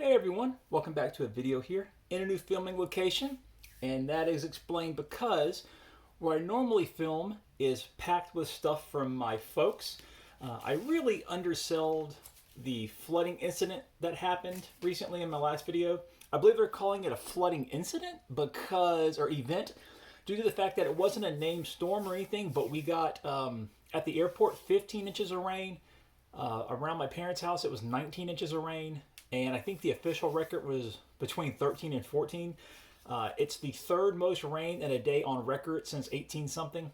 Hey everyone, welcome back to a video here in a new filming location, and that is explained because where I normally film is packed with stuff from my folks. I really undersold the flooding incident that happened recently in my last video. I believe they're calling it a flooding incident or event, due to the fact that it wasn't a named storm or anything, but we got at the airport 15 inches of rain. Around my parents' house it was 19 inches of rain. And I think the official record was between 13 and 14. It's the third most rain in a day on record since 18 something.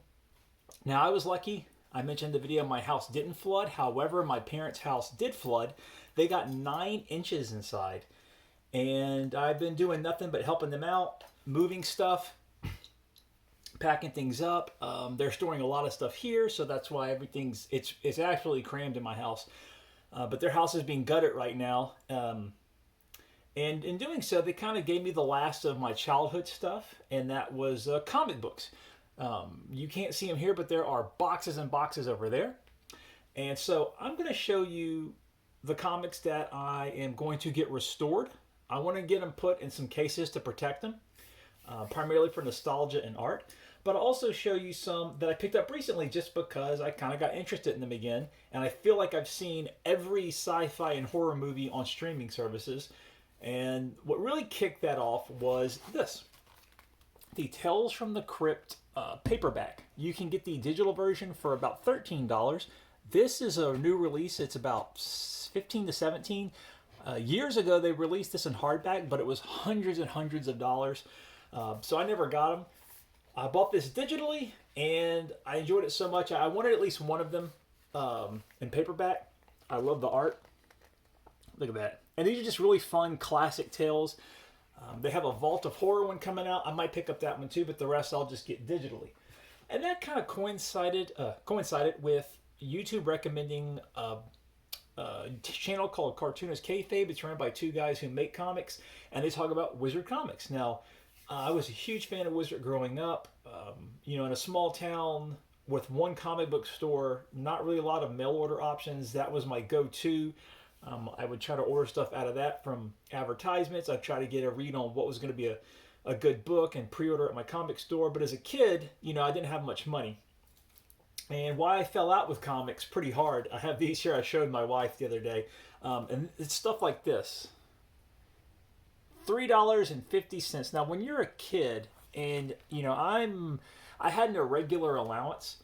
Now I was lucky. I mentioned in the video my house didn't flood. However, my parents' house did flood. They got 9 inches inside. And I've been doing nothing but helping them out, moving stuff, packing things up. They're storing a lot of stuff here, so that's why it's actually crammed in my house. But their house is being gutted right now. And in doing so, they kind of gave me the last of my childhood stuff, and that was comic books. You can't see them here, but there are boxes and boxes over there. And so I'm going to show you the comics that I am going to get restored. I want to get them put in some cases to protect them, primarily for nostalgia and art. But I'll also show you some that I picked up recently just because I kind of got interested in them again. And I feel like I've seen every sci-fi and horror movie on streaming services. And what really kicked that off was this. The Tales from the Crypt paperback. You can get the digital version for about $13. This is a new release. It's about 15 to 17. Years ago they released this in hardback, but it was hundreds and hundreds of dollars. So I never got them. I bought this digitally, and I enjoyed it so much. I wanted at least one of them in paperback. I love the art. Look at that. And these are just really fun classic tales. They have a Vault of Horror one coming out. I might pick up that one too, but the rest I'll just get digitally. And that kind of coincided with YouTube recommending a channel called Cartoonist Kayfabe. It's run by two guys who make comics, and they talk about Wizard comics. Now, I was a huge fan of Wizard growing up. In a small town with one comic book store, not really a lot of mail order options. That was my go-to. I would try to order stuff out of that from advertisements. I'd try to get a read on what was going to be a good book and pre-order at my comic store. But as a kid, I didn't have much money. And why I fell out with comics pretty hard, I have these here I showed my wife the other day. And it's stuff like this. $3.50. Now, when you're a kid, and I had an irregular allowance,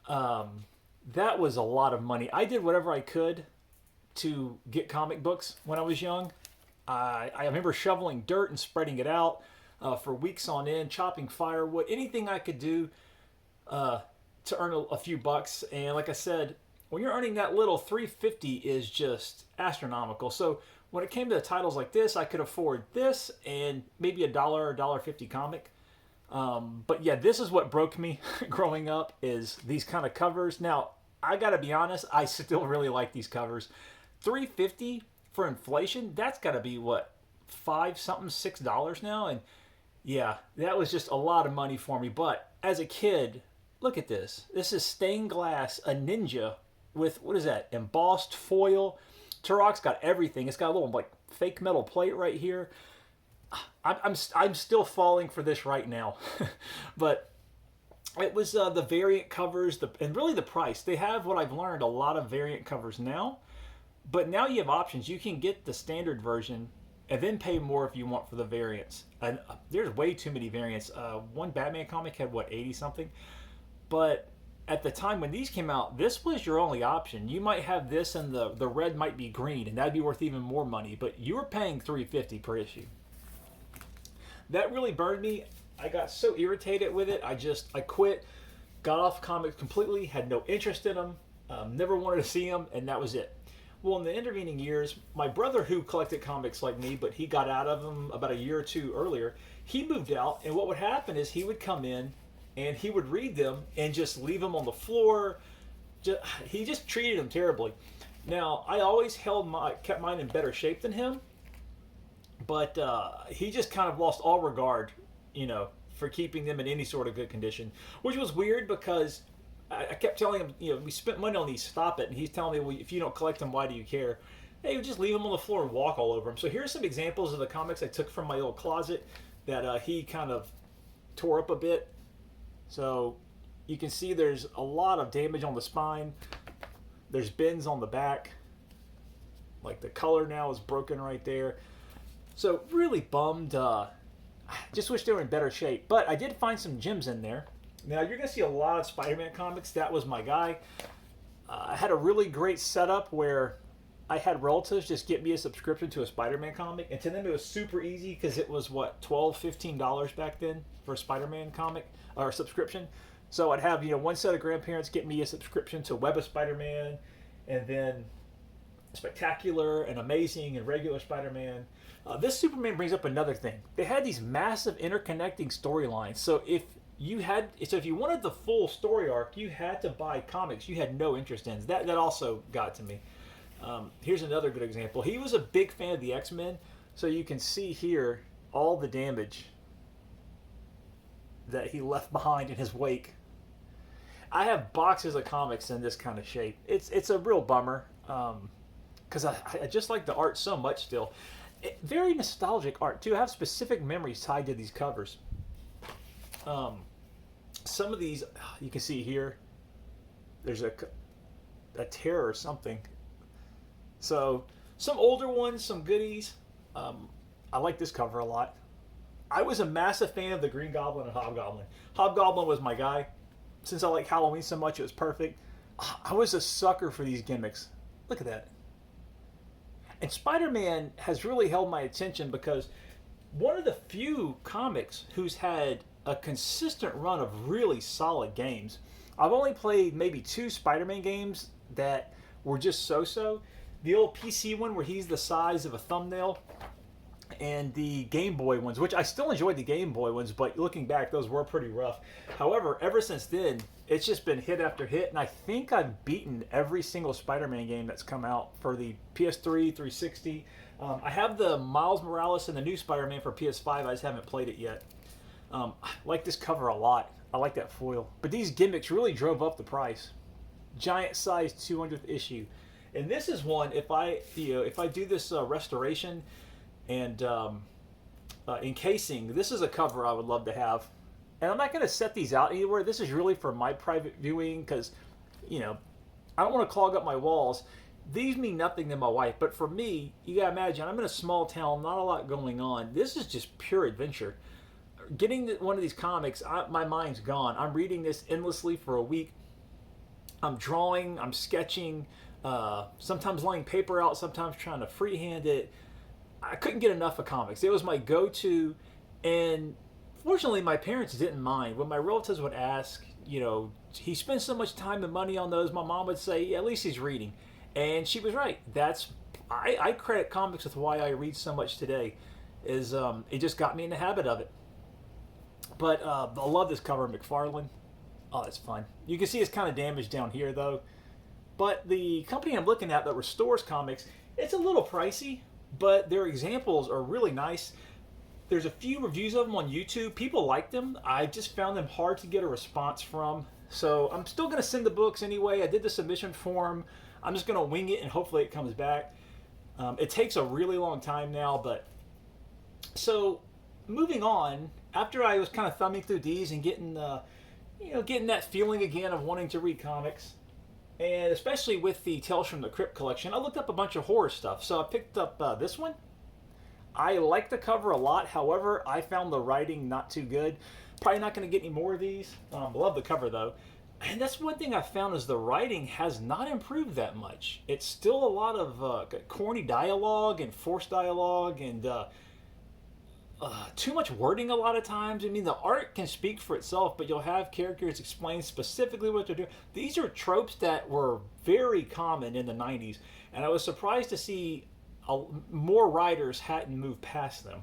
that was a lot of money. I did whatever I could to get comic books when I was young. I remember shoveling dirt and spreading it out for weeks on end, chopping firewood, anything I could do to earn a few bucks. And like I said, when you're earning that little, $3.50 is just astronomical. So when it came to titles like this, I could afford this and maybe $1 or $1.50 comic. But yeah, this is what broke me growing up, is these kind of covers. Now, I gotta be honest, I still really like these covers. $3.50 for inflation, that's gotta be what, $6 now? And yeah, that was just a lot of money for me. But as a kid, look at this. This is stained glass, a ninja with, what is that, embossed foil. Turrock's got everything. It's got a little fake metal plate right here. I'm still falling for this right now. But it was the variant covers and really the price. They have, what I've learned, a lot of variant covers now. But now you have options. You can get the standard version and then pay more if you want for the variants. And there's way too many variants. One Batman comic had, 80 something? But at the time when these came out, this was your only option. You might have this and the red might be green, and that'd be worth even more money. But you were paying $3.50 per issue. That really burned me. I got so irritated with it. I quit, got off comics completely, had no interest in them, never wanted to see them, and that was it. Well, in the intervening years, my brother, who collected comics like me, but he got out of them about a year or two earlier, he moved out, and what would happen is he would come in and he would read them and just leave them on the floor. He just treated them terribly. Now, I always kept mine in better shape than him, but he just kind of lost all regard, for keeping them in any sort of good condition, which was weird because I kept telling him, we spent money on these, stop it. And he's telling me, well, if you don't collect them, why do you care? he would just leave them on the floor and walk all over them. So here's some examples of the comics I took from my old closet that he kind of tore up a bit. So you can see there's a lot of damage on the spine. There's bends on the back. Like the color now is broken right there. So really bummed. Just wish they were in better shape. But I did find some gems in there. Now you're going to see a lot of Spider-Man comics. That was my guy. I had a really great setup where I had relatives just get me a subscription to a Spider-Man comic. And to them it was super easy because it was, what, $12, $15 back then for a Spider-Man comic or subscription. So I'd have, one set of grandparents get me a subscription to Web of Spider-Man, and then Spectacular and Amazing and regular Spider-Man. This Superman brings up another thing. They had these massive interconnecting storylines. So if you wanted the full story arc, you had to buy comics you had no interest in. That also got to me. Here's another good example. He was a big fan of the X-Men, so you can see here all the damage that he left behind in his wake. I have boxes of comics in this kind of shape. It's a real bummer because I just like the art so much still. Very nostalgic art too. I have specific memories tied to these covers. Some of these you can see here. There's a tear or something. So some older ones, some goodies. I like this cover a lot. I was a massive fan of the Green Goblin and Hobgoblin. Hobgoblin was my guy. Since I like Halloween so much, it was perfect. I was a sucker for these gimmicks. Look at that. And Spider-Man has really held my attention because one of the few comics who's had a consistent run of really solid games. I've only played maybe 2 Spider-Man games that were just so-so. The old PC one where he's the size of a thumbnail, and the Game Boy ones, which I still enjoyed the Game Boy ones, but looking back, those were pretty rough. However, ever since then, it's just been hit after hit, and I think I've beaten every single Spider-Man game that's come out for the PS3, 360. I have the Miles Morales and the new Spider-Man for PS5. I just haven't played it yet. I like this cover a lot. I like that foil. But these gimmicks really drove up the price. Giant size 200th issue. And this is one, if I do this restoration and encasing, this is a cover I would love to have. And I'm not going to set these out anywhere. This is really for my private viewing because, I don't want to clog up my walls. These mean nothing to my wife, but for me, you got to imagine, I'm in a small town, not a lot going on. This is just pure adventure. Getting one of these comics, my mind's gone. I'm reading this endlessly for a week. I'm drawing, I'm sketching, sometimes laying paper out, sometimes trying to freehand it. I couldn't get enough of comics. It was my go-to, and fortunately, my parents didn't mind. When my relatives would ask, he spends so much time and money on those, my mom would say, yeah, at least he's reading. And she was right. I credit comics with why I read so much today, is it just got me in the habit of it. But I love this cover, McFarlane. Oh, that's fun. You can see it's kind of damaged down here, though. But the company I'm looking at that restores comics, it's a little pricey, but their examples are really nice. There's a few reviews of them on YouTube. People like them. I just found them hard to get a response from. So I'm still going to send the books anyway. I did the submission form. I'm just going to wing it and hopefully it comes back. It takes a really long time now, but... So, moving on, after I was kind of thumbing through these and getting that feeling again of wanting to read comics, and especially with the Tales from the Crypt collection, I looked up a bunch of horror stuff. So I picked up this one. I like the cover a lot. However, I found the writing not too good. Probably not going to get any more of these. Love the cover though. And that's one thing I found is the writing has not improved that much. It's still a lot of corny dialogue and forced dialogue and too much wording a lot of times. I mean, the art can speak for itself, but you'll have characters explain specifically what they're doing. These are tropes that were very common in the 90s, and I was surprised to see more writers hadn't moved past them.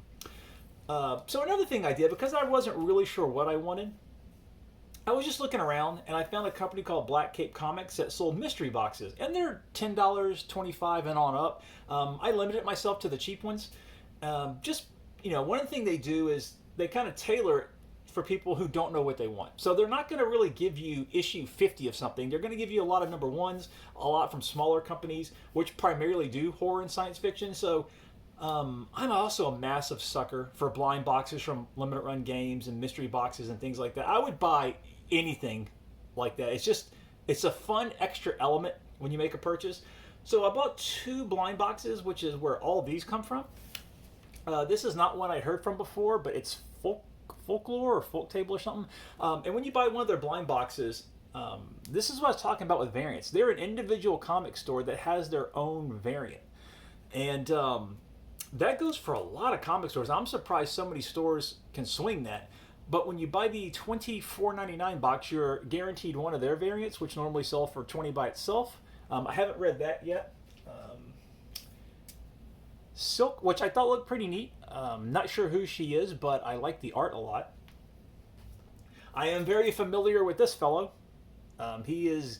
So another thing I did, because I wasn't really sure what I wanted, I was just looking around, and I found a company called Black Cape Comics that sold mystery boxes, and they're $10, $25 and on up. I limited myself to the cheap ones. One thing they do is they kind of tailor it for people who don't know what they want. So they're not going to really give you issue 50 of something. They're going to give you a lot of number ones, a lot from smaller companies, which primarily do horror and science fiction. So I'm also a massive sucker for blind boxes from limited run games and mystery boxes and things like that. I would buy anything like that. It's a fun extra element when you make a purchase. So I bought 2 blind boxes, which is where all these come from. This is not one I heard from before, but it's folklore or folk table or something. And when you buy one of their blind boxes, this is what I was talking about with variants. They're an individual comic store that has their own variant. And that goes for a lot of comic stores. I'm surprised so many stores can swing that. But when you buy the $24.99 box, you're guaranteed one of their variants, which normally sell for $20 by itself. I haven't read that yet. Silk, which I thought looked pretty neat. Not sure who she is, but I like the art a lot. I am very familiar with this fellow. He is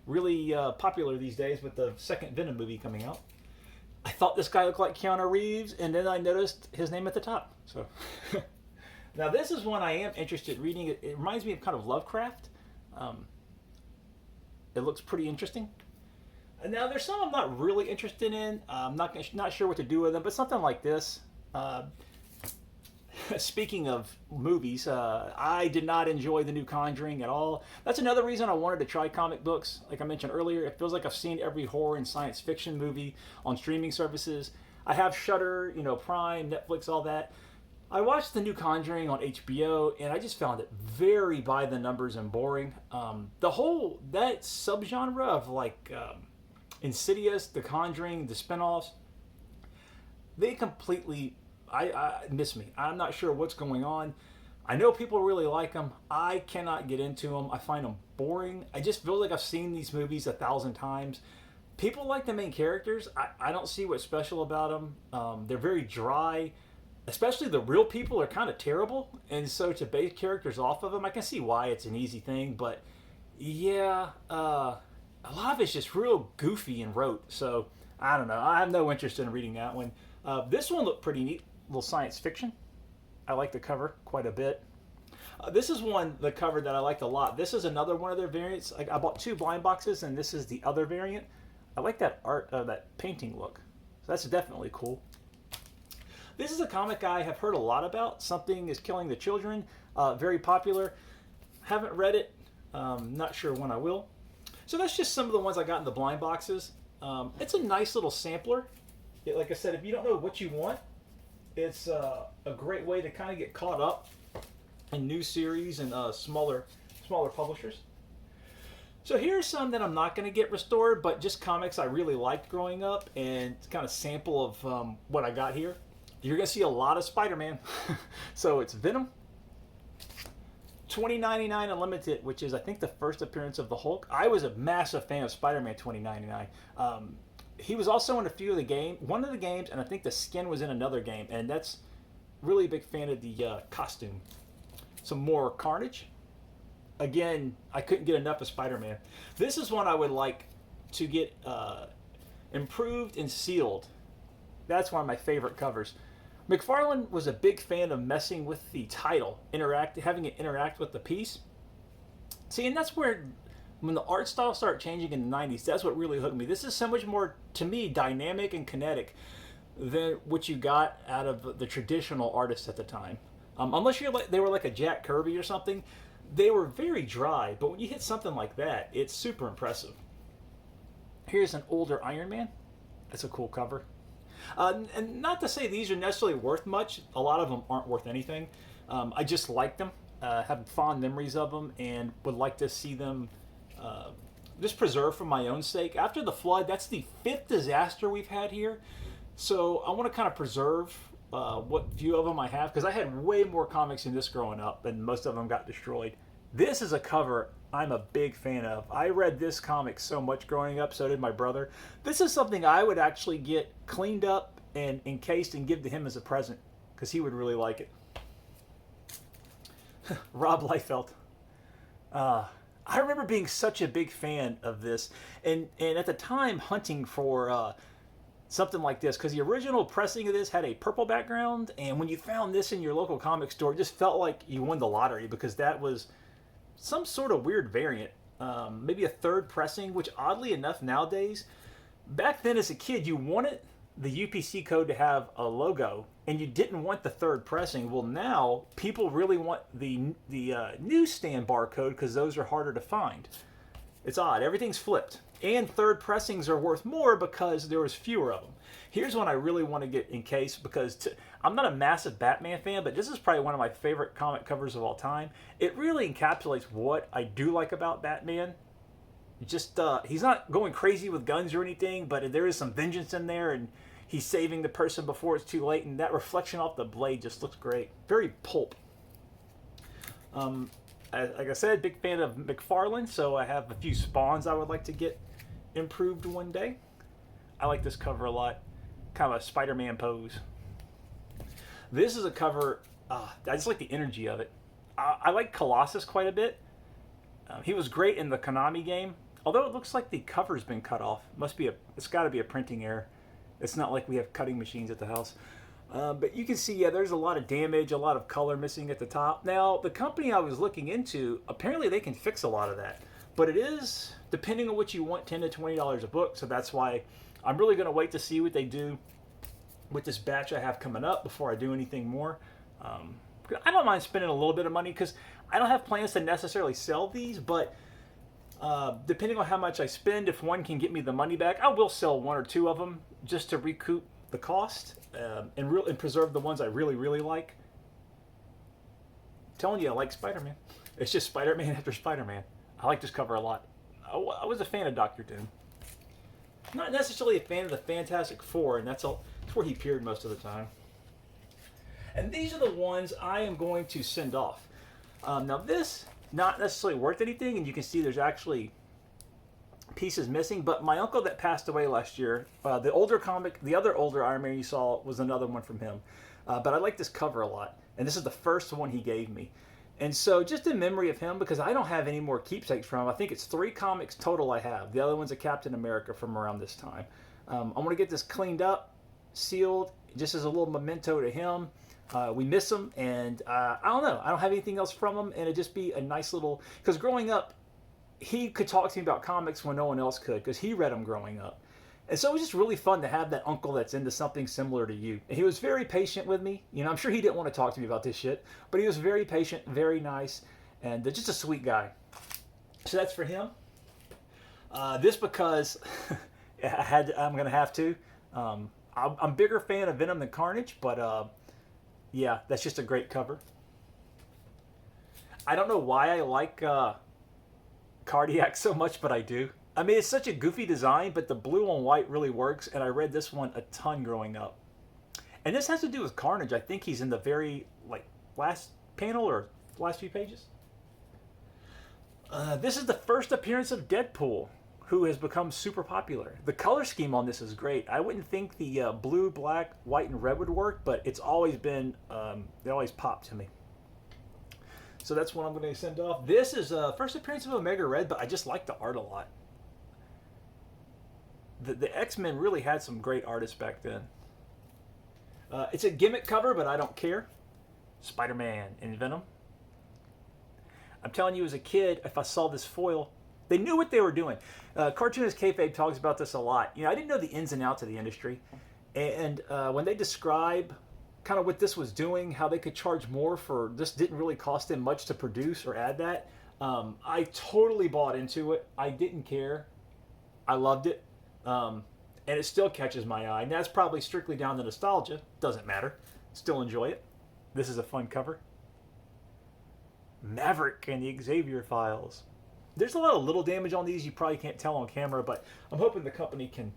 really popular these days with the second Venom movie coming out. I thought this guy looked like Keanu Reeves, and then I noticed his name at the top. So, now this is one I am interested in reading. It reminds me of kind of Lovecraft. It looks pretty interesting. And now there's some I'm not really interested in. I'm not sure what to do with them, but something like this. Speaking of movies, I did not enjoy the new Conjuring at all. That's another reason I wanted to try comic books. Like I mentioned earlier, it feels like I've seen every horror and science fiction movie on streaming services. I have Shudder, Prime, Netflix, all that. I watched the new Conjuring on HBO, and I just found it very by the numbers and boring. That subgenre of like Insidious, The Conjuring, the spinoffs, they completely I miss me. I'm not sure what's going on. I know people really like them. I cannot get into them. I find them boring. I just feel like I've seen these movies 1,000 times. People like the main characters. I don't see what's special about them. They're very dry. Especially the real people are kind of terrible. And so to base characters off of them, I can see why it's an easy thing. But yeah, a lot of it's just real goofy and rote. So I don't know. I have no interest in reading that one. This one looked pretty neat. A little science fiction. I like the cover quite a bit. This is the cover that I liked a lot. This is another one of their variants. I bought 2 blind boxes, and this is the other variant. I like that art, that painting look. So that's definitely cool. This is a comic I have heard a lot about. Something is Killing the Children. Very popular. Haven't read it. Not sure when I will. So that's just some of the ones I got in the blind boxes. It's a nice little sampler. Like I said, if you don't know what you want, it's a great way to kind of get caught up in new series and smaller publishers. So here's some that I'm not going to get restored, but just comics I really liked growing up, and kind of sample of what I got here. You're going to see a lot of Spider-Man. So it's Venom, $20.99 Unlimited, which is I think the first appearance of the Hulk. I was a massive fan of Spider-Man $20.99. He was also in one of the games, and I think the skin was in another game, and that's really a big fan of the costume. Some more Carnage. Again, I couldn't get enough of Spider-Man. This is one I would like to get improved and sealed. That's one of my favorite covers. McFarlane was a big fan of messing with the title, having it interact with the piece. See, and that's where, when the art style started changing in the 90s, that's what really hooked me. This is so much more, to me, dynamic and kinetic than what you got out of the traditional artists at the time. Unless they were like a Jack Kirby or something, they were very dry. But when you hit something like that, it's super impressive. Here's an older Iron Man. That's a cool cover. And not to say these are necessarily worth much. A lot of them aren't worth anything. I just like them, have fond memories of them, and would like to see them just preserved for my own sake. After the flood, that's the 5th disaster we've had here. So I want to kind of preserve what few of them I have, because I had way more comics than this growing up, and most of them got destroyed. This is a cover I'm a big fan of. I read this comic so much growing up, so did my brother. This is something I would actually get cleaned up and encased and give to him as a present, because he would really like it. Rob Liefeld. I remember being such a big fan of this, and at the time hunting for something like this, because the original pressing of this had a purple background, and when you found this in your local comic store, it just felt like you won the lottery, because that was some sort of weird variant. Maybe a third pressing, which oddly enough nowadays, back then as a kid, you wanted the UPC code to have a logo, and you didn't want the third pressing. Well, now people really want the newsstand barcode, because those are harder to find. It's odd. Everything's flipped. And third pressings are worth more because there was fewer of them. Here's one I really want to get in case, because I'm not a massive Batman fan, but this is probably one of my favorite comic covers of all time. It really encapsulates what I do like about Batman. Just he's not going crazy with guns or anything, but there is some vengeance in there, and he's saving the person before it's too late, and that reflection off the blade just looks great. Very pulp. Like I said, big fan of McFarlane, so I have a few spawns I would like to get improved one day. I like this cover a lot. Kind of a Spider-Man pose. This is a cover, I just like the energy of it. I like Colossus quite a bit. He was great in the Konami game, although it looks like the cover's been cut off. It's got to be a printing error. It's not like we have cutting machines at the house. But you can see, yeah, there's a lot of damage, a lot of color missing at the top. Now, the company I was looking into, apparently they can fix a lot of that. But it is, depending on what you want, $10 to $20 a book. So that's why I'm really going to wait to see what they do with this batch I have coming up before I do anything more. I don't mind spending a little bit of money, because I don't have plans to necessarily sell these, but depending on how much I spend, if one can get me the money back, I will sell one or two of them just to recoup the cost and preserve the ones I really, really like. I'm telling you, I like Spider-Man. It's just Spider-Man after Spider-Man. I like this cover a lot. I was a fan of Dr. Doom. Not necessarily a fan of the Fantastic Four, and that's where he appeared most of the time. And these are the ones I am going to send off. Now this, not necessarily worth anything, and you can see there's actually pieces missing, but my uncle that passed away last year, the other older Iron Man you saw was another one from him. But I like this cover a lot, and this is the first one he gave me. And so just in memory of him, because I don't have any more keepsakes from him, I think it's 3 comics total I have. The other one's a Captain America from around this time. I'm going to get this cleaned up, sealed, just as a little memento to him. We miss him, and I don't know. I don't have anything else from him, and it'd just be a nice little... Because growing up, he could talk to me about comics when no one else could, because he read them growing up. And so it was just really fun to have that uncle that's into something similar to you. And he was very patient with me. You know, I'm sure he didn't want to talk to me about this shit, but he was very patient, very nice, and just a sweet guy. So that's for him. This because I'm going to have to. I'm a bigger fan of Venom than Carnage, but yeah, that's just a great cover. I don't know why I like Cardiac so much, but I do. I mean, it's such a goofy design, but the blue on white really works, and I read this one a ton growing up. And this has to do with Carnage. I think he's in the very, last panel or last few pages. This is the first appearance of Deadpool, who has become super popular. The color scheme on this is great. I wouldn't think the blue, black, white, and red would work, but it's always been, they always pop to me. So that's one I'm going to send off. This is first appearance of Omega Red, but I just like the art a lot. The X-Men really had some great artists back then. It's a gimmick cover, but I don't care. Spider-Man and Venom. I'm telling you, as a kid, if I saw this foil, they knew what they were doing. Cartoonist Kayfabe talks about this a lot. You know, I didn't know the ins and outs of the industry. And when they describe kind of what this was doing, how they could charge more for this didn't really cost them much to produce or add that, I totally bought into it. I didn't care. I loved it. And it still catches my eye. And that's probably strictly down to nostalgia. Doesn't matter. Still enjoy it. This is a fun cover. Maverick and the Xavier Files. There's a lot of little damage on these you probably can't tell on camera, but I'm hoping the company can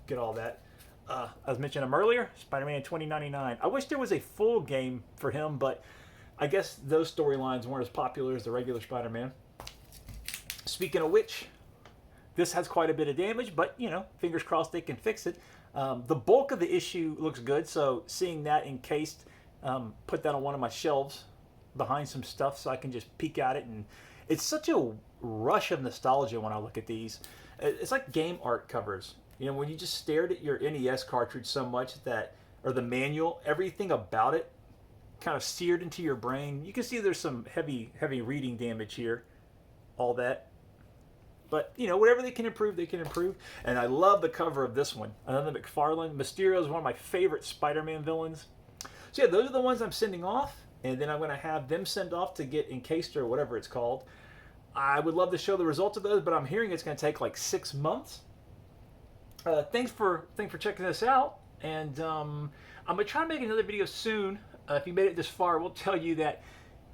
get all that. As mentioned him earlier, Spider-Man 2099. I wish there was a full game for him, but I guess those storylines weren't as popular as the regular Spider-Man. Speaking of which, this has quite a bit of damage, but, you know, fingers crossed they can fix it. The bulk of the issue looks good, so seeing that encased, put that on one of my shelves behind some stuff so I can just peek at it. And it's such a rush of nostalgia when I look at these. It's like game art covers. You know, when you just stared at your NES cartridge so much that, or the manual, everything about it kind of seared into your brain. You can see there's some heavy reading damage here, all that. But, you know, whatever they can improve, they can improve. And I love the cover of this one. Another McFarlane. Mysterio is one of my favorite Spider-Man villains. So yeah, those are the ones I'm sending off. And then I'm going to have them send off to get encased or whatever it's called. I would love to show the results of those, but I'm hearing it's going to take like 6 months. Thanks for checking this out. And I'm going to try to make another video soon. If you made it this far, we'll tell you that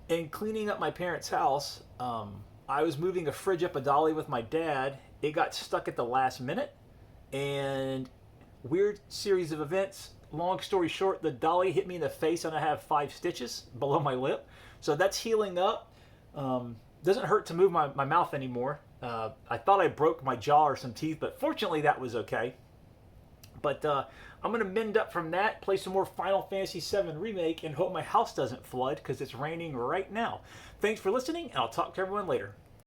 in cleaning up my parents' house, I was moving a fridge up a dolly with my dad. It got stuck at the last minute, and weird series of events. Long story short, the dolly hit me in the face, and I have 5 stitches below my lip. So that's healing up. Doesn't hurt to move my mouth anymore. I thought I broke my jaw or some teeth, but fortunately that was okay. But I'm going to mend up from that, play some more Final Fantasy VII Remake, and hope my house doesn't flood because it's raining right now. Thanks for listening, and I'll talk to everyone later.